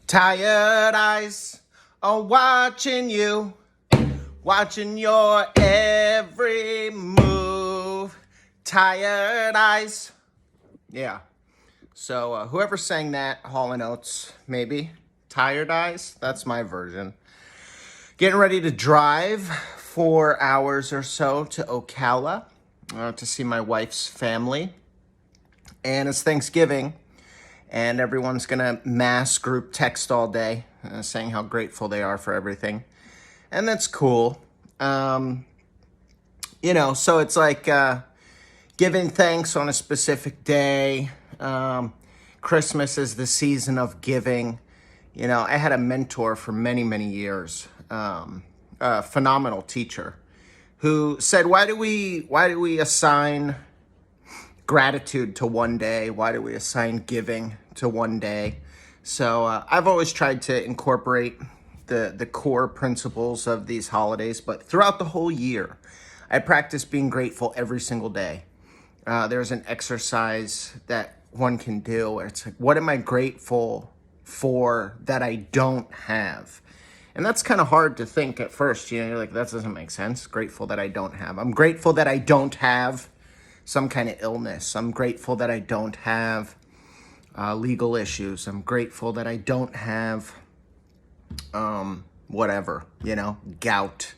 Tired eyes are watching you, watching your every move. Tired eyes. Yeah. So whoever sang that, Hall & Oates, maybe. Tired eyes, that's my version. Getting ready to drive 4 hours or so to Ocala to see my wife's family. And it's Thanksgiving. And everyone's going to mass group text all day saying how grateful they are for everything. And that's cool. So it's like giving thanks on a specific day. Christmas is the season of giving. You know, I had a mentor for many, many years, a phenomenal teacher who said, why do we assign gratitude to one day? Why do we assign giving to one day? So I've always tried to incorporate the core principles of these holidays, but throughout the whole year, I practice being grateful every single day. There's an exercise that one can do where it's like, what am I grateful for that I don't have? And that's kind of hard to think at first. You know, you're like, that doesn't make sense. Grateful that I don't have. I'm grateful that I don't have some kind of illness. I'm grateful that I don't have legal issues. I'm grateful that I don't have gout.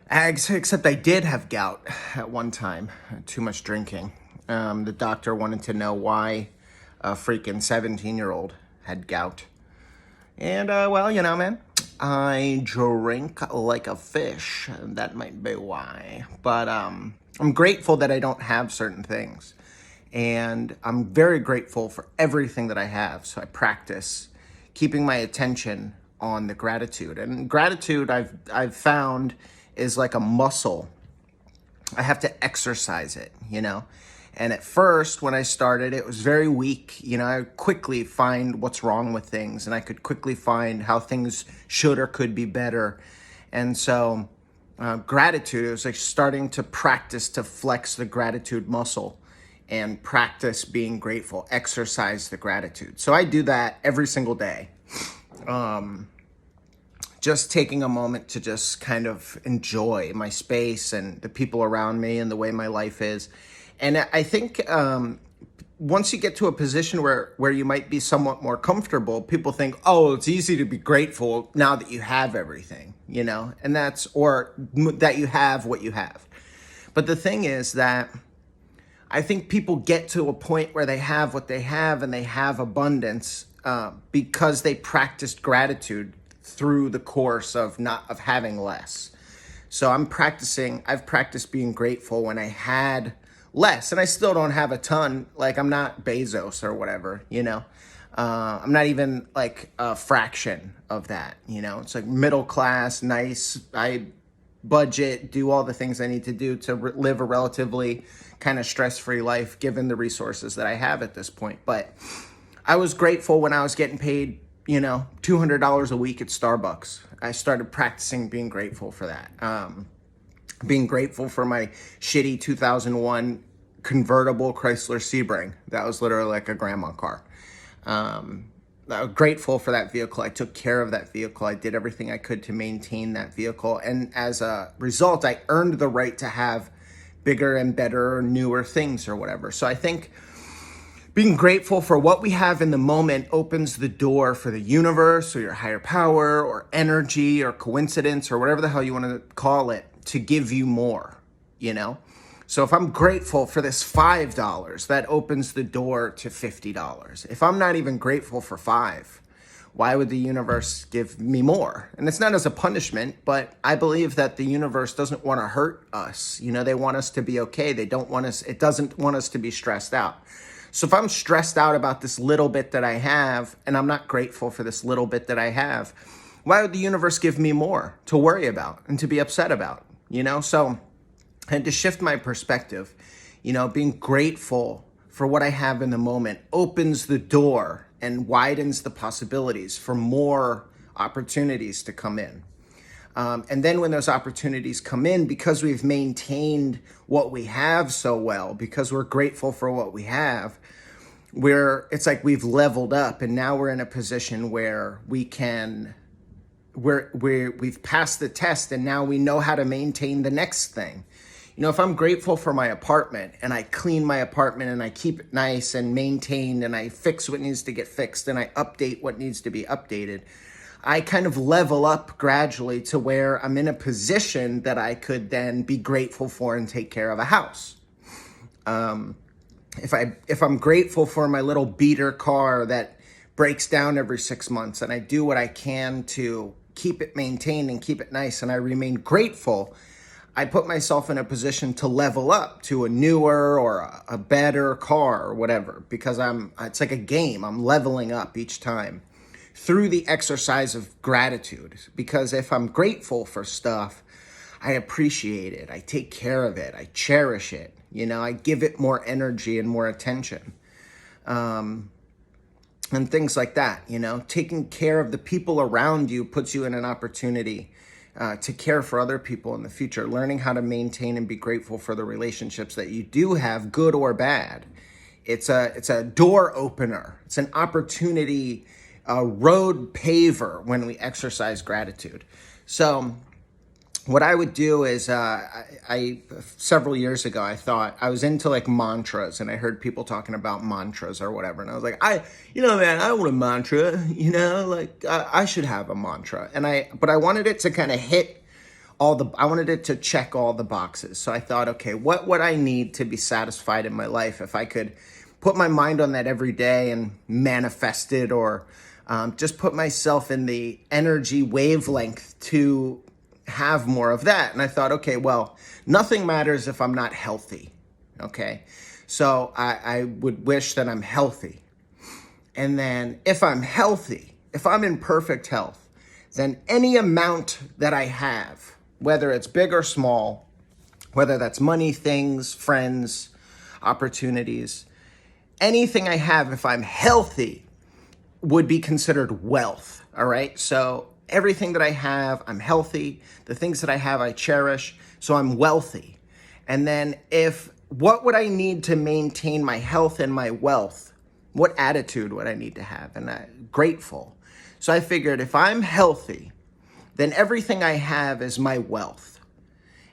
Except I did have gout at one time, too much drinking. The doctor wanted to know why a freaking 17-year-old had gout. And, man, I drink like a fish. That might be why. But I'm grateful that I don't have certain things. And I'm very grateful for everything that I have. So I practice keeping my attention on the gratitude. And gratitude, I've found, is like a muscle. I have to exercise it, you know. And at first, when I started, it was very weak. You know, I would quickly find what's wrong with things, and I could quickly find how things should or could be better. And so gratitude, it was like starting to practice to flex the gratitude muscle and practice being grateful, exercise the gratitude. So I do that every single day. Just taking a moment to just kind of enjoy my space and the people around me and the way my life is. And I think once you get to a position where you might be somewhat more comfortable, people think, oh, it's easy to be grateful now that you have everything, you know, and or that you have what you have. But the thing is that I think people get to a point where they have what they have and they have abundance because they practiced gratitude through the course of having less. So I've practiced being grateful when I had less, and I still don't have a ton. Like, I'm not Bezos or whatever, you know. I'm not even like a fraction of that, you know. It's like middle class, nice. I budget, do all the things I need to do to live a relatively kind of stress-free life given the resources that I have at this point. But I was grateful when I was getting paid, you know, $200 a week at Starbucks. I started practicing being grateful for that. Being grateful for my shitty 2001 convertible Chrysler Sebring. That was literally like a grandma car. I was grateful for that vehicle. I took care of that vehicle. I did everything I could to maintain that vehicle. And as a result, I earned the right to have bigger and better, newer things or whatever. So I think being grateful for what we have in the moment opens the door for the universe or your higher power or energy or coincidence or whatever the hell you want to call it to give you more, you know? So if I'm grateful for this $5, that opens the door to $50. If I'm not even grateful for $5, why would the universe give me more? And it's not as a punishment, but I believe that the universe doesn't want to hurt us. You know, they want us to be okay. It doesn't want us to be stressed out. So if I'm stressed out about this little bit that I have, and I'm not grateful for this little bit that I have, why would the universe give me more to worry about and to be upset about? You know, so I had to shift my perspective. You know, being grateful for what I have in the moment opens the door and widens the possibilities for more opportunities to come in. And then when those opportunities come in, because we've maintained what we have so well, because we're grateful for what we have, where it's like we've leveled up, and now we're in a position where we've passed the test, and now we know how to maintain the next thing. If I'm grateful for my apartment and I clean my apartment and I keep it nice and maintained and I fix what needs to get fixed and I update what needs to be updated, I kind of level up gradually to where I'm in a position that I could then be grateful for and take care of a house. If I'm grateful for my little beater car that breaks down every 6 months and I do what I can to keep it maintained and keep it nice and I remain grateful, I put myself in a position to level up to a newer or a better car or whatever, because it's like a game. I'm leveling up each time through the exercise of gratitude. Because if I'm grateful for stuff, I appreciate it. I take care of it. I cherish it. I give it more energy and more attention. And things like that, taking care of the people around you puts you in an opportunity to care for other people in the future, learning how to maintain and be grateful for the relationships that you do have, good or bad. It's a door opener. It's an opportunity, a road paver when we exercise gratitude. So what I would do is, I several years ago, I thought I was into like mantras, and I heard people talking about mantras or whatever. And I was like, man, I want a mantra, I should have a mantra. But I wanted it to kind of I wanted it to check all the boxes. So I thought, okay, what would I need to be satisfied in my life if I could put my mind on that every day and manifest it, or just put myself in the energy wavelength to have more of that. And I thought, okay, well, nothing matters if I'm not healthy. Okay. So I would wish that I'm healthy. And then if I'm healthy, if I'm in perfect health, then any amount that I have, whether it's big or small, whether that's money, things, friends, opportunities, anything I have, if I'm healthy, would be considered wealth. All right. So everything that I have, I'm healthy. The things that I have, I cherish. So I'm wealthy. And then what would I need to maintain my health and my wealth? What attitude would I need to have? And grateful. So I figured if I'm healthy, then everything I have is my wealth.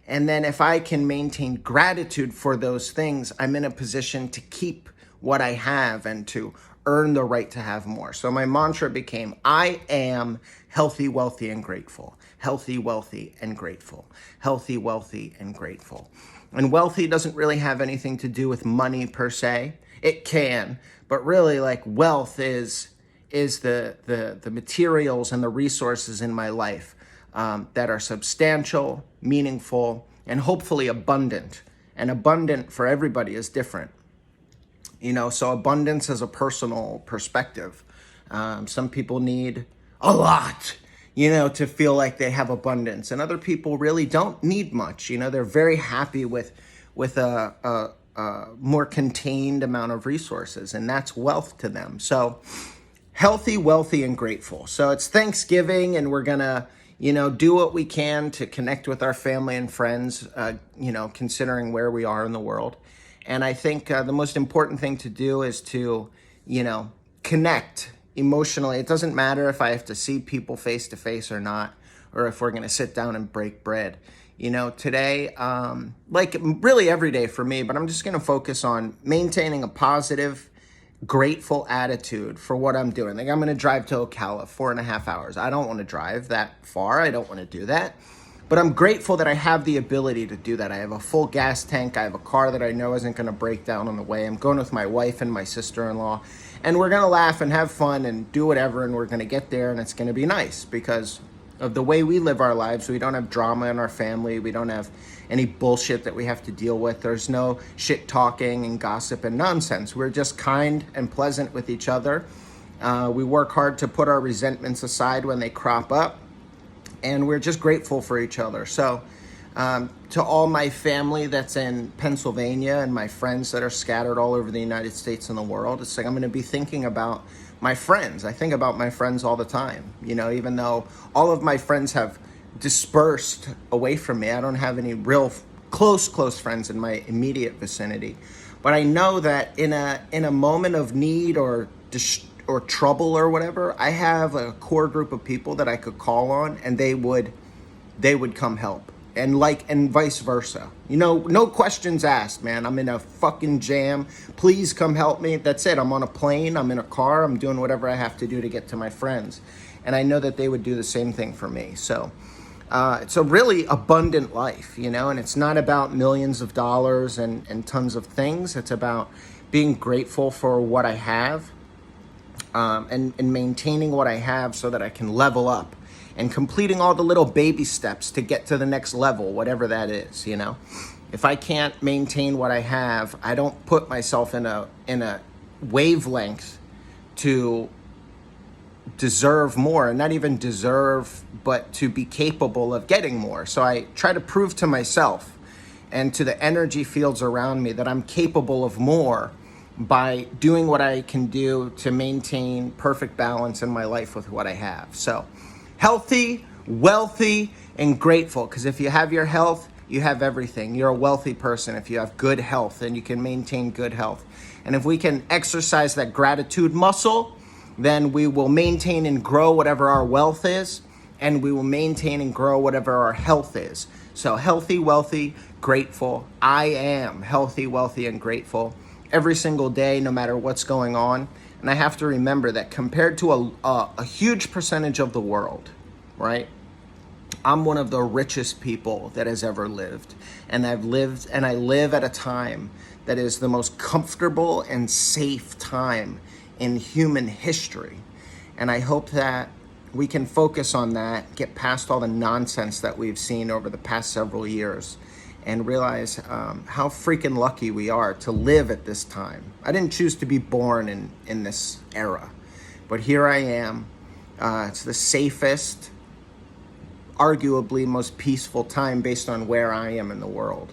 And then if I can maintain gratitude for those things, I'm in a position to keep what I have and to earn the right to have more. So my mantra became, I am healthy, wealthy, and grateful. Healthy, wealthy, and grateful. Healthy, wealthy, and grateful. And wealthy doesn't really have anything to do with money per se. It can, but really like wealth is the materials and the resources in my life that are substantial, meaningful, and hopefully abundant. And abundant for everybody is different. So abundance is a personal perspective. Some people need a lot, to feel like they have abundance. And other people really don't need much. They're very happy with a more contained amount of resources. And that's wealth to them. So healthy, wealthy, and grateful. So it's Thanksgiving, and we're going to, do what we can to connect with our family and friends, considering where we are in the world. And I think the most important thing to do is to, connect emotionally. It doesn't matter if I have to see people face to face or not, or if we're going to sit down and break bread. Today, like really every day for me, but I'm just going to focus on maintaining a positive, grateful attitude for what I'm doing. Like I'm going to drive to Ocala 4.5 hours. I don't want to drive that far. I don't want to do that. But I'm grateful that I have the ability to do that. I have a full gas tank. I have a car that I know isn't going to break down on the way. I'm going with my wife and my sister-in-law. And we're going to laugh and have fun and do whatever. And we're going to get there, and it's going to be nice because of the way we live our lives. We don't have drama in our family. We don't have any bullshit that we have to deal with. There's no shit talking and gossip and nonsense. We're just kind and pleasant with each other. We work hard to put our resentments aside when they crop up. And we're just grateful for each other. So to all my family that's in Pennsylvania and my friends that are scattered all over the United States and the world, it's like I'm going to be thinking about my friends. I think about my friends all the time. Even though all of my friends have dispersed away from me, I don't have any real close friends in my immediate vicinity. But I know that in a moment of need or trouble or whatever, I have a core group of people that I could call on, and they would come help. And vice versa. No questions asked, man. I'm in a fucking jam. Please come help me. That's it. I'm on a plane. I'm in a car. I'm doing whatever I have to do to get to my friends. And I know that they would do the same thing for me. So it's a really abundant life, and it's not about millions of dollars and tons of things. It's about being grateful for what I have, and maintaining what I have so that I can level up, and completing all the little baby steps to get to the next level, whatever that is. If I can't maintain what I have, I don't put myself in a wavelength to deserve more, and not even deserve, but to be capable of getting more. So I try to prove to myself and to the energy fields around me that I'm capable of more by doing what I can do to maintain perfect balance in my life with what I have. So healthy, wealthy, and grateful, because if you have your health, you have everything. You're a wealthy person if you have good health, and you can maintain good health. And if we can exercise that gratitude muscle, then we will maintain and grow whatever our wealth is, and we will maintain and grow whatever our health is. So healthy, wealthy, grateful. I am healthy, wealthy, and grateful every single day, no matter what's going on. And I have to remember that compared to a huge percentage of the world, right? I'm one of the richest people that has ever lived. And I live at a time that is the most comfortable and safe time in human history. And I hope that we can focus on that, get past all the nonsense that we've seen over the past several years, and realize how freaking lucky we are to live at this time. I didn't choose to be born in this era, but here I am. It's the safest, arguably most peaceful time based on where I am in the world.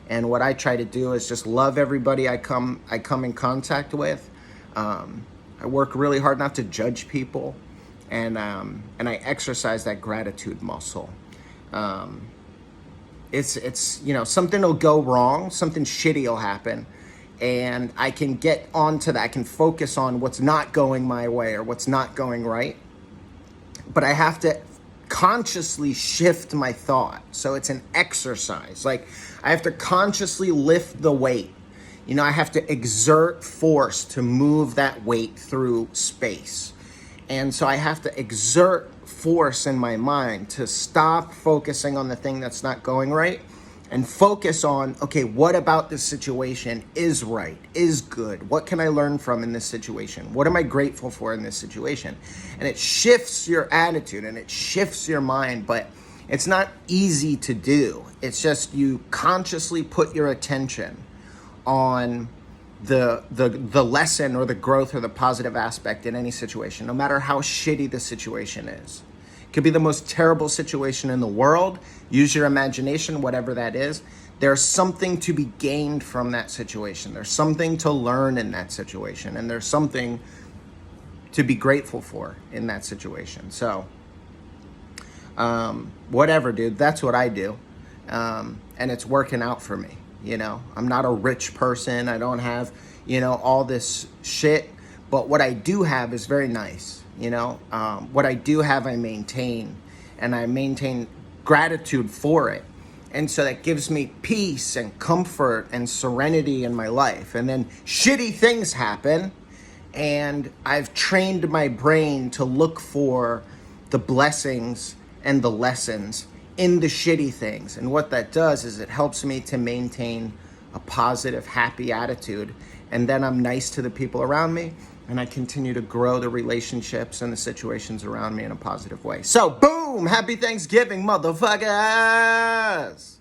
And what I try to do is just love everybody I come in contact with. I work really hard not to judge people, and I exercise that gratitude muscle. It's something will go wrong, something shitty will happen, and I can get onto that. I can focus on what's not going my way or what's not going right, but I have to consciously shift my thought. So it's an exercise. Like, I have to consciously lift the weight. I have to exert force to move that weight through space. And so I have to exert force in my mind to stop focusing on the thing that's not going right and focus on, okay, what about this situation is right, is good? What can I learn from in this situation? What am I grateful for in this situation? And it shifts your attitude and it shifts your mind, but it's not easy to do. It's just you consciously put your attention on the lesson or the growth or the positive aspect in any situation, no matter how shitty the situation is. It could be the most terrible situation in the world. Use your imagination, whatever that is. There's something to be gained from that situation. There's something to learn in that situation. And there's something to be grateful for in that situation. So, whatever, dude, that's what I do. And it's working out for me. I'm not a rich person. I don't have, all this shit. But what I do have is very nice. What I do have, I maintain, and I maintain gratitude for it. And so that gives me peace and comfort and serenity in my life. And then shitty things happen, and I've trained my brain to look for the blessings and the lessons in the shitty things. And what that does is it helps me to maintain a positive, happy attitude. And then I'm nice to the people around me, and I continue to grow the relationships and the situations around me in a positive way. So, boom! Happy Thanksgiving, motherfuckers!